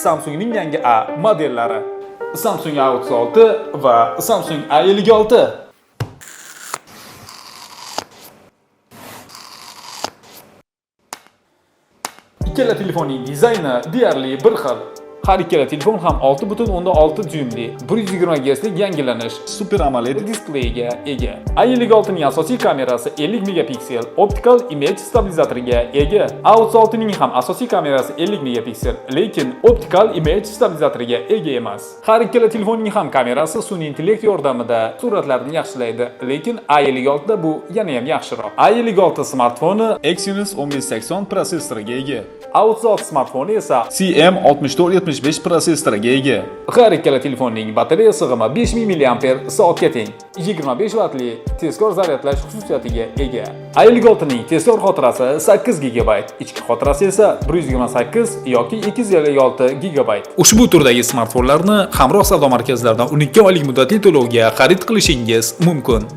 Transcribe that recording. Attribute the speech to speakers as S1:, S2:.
S1: Samsungning yangi A modellari. Samsung A36 va Samsung A56. Ikkala telefonning dizayni deyarli bir xil. Har ikkala telefon ham 6.6 dyuymli 120 Hz'lik yangilanish Super AMOLED displeyiga ega. A56 ning asosiy kamerasi 50 megapiksel optical image stabilizatoriga ega. A36 ning ham asosiy kamerasi 50 megapiksel, lekin optical image stabilizatoriga ega emas. Har ikkala telefonning ham kamerasi sun'iy intellekt yordamida suratlarni yaxshilaydi, lekin A56 da bu yana ham yaxshiroq. A56 smartfoni Exynos 1180 prosessoriga ega. A36 smartfoni esa CM6475 prosessoriga ega. Har ikkala telefonning batareya sig'imi 5000 mAh ga teng. 25 vatli tezkor zaryadlash xususiyatiga ega. A56 ning tezkor xotirasi 8 GB, ichki xotirasi esa 128 yoki 256 GB. Ushbu turdagi smartfonlarni Hamroh savdo markazlaridan 12 oylik muddatli to'lovga xarid qilishingiz mumkin.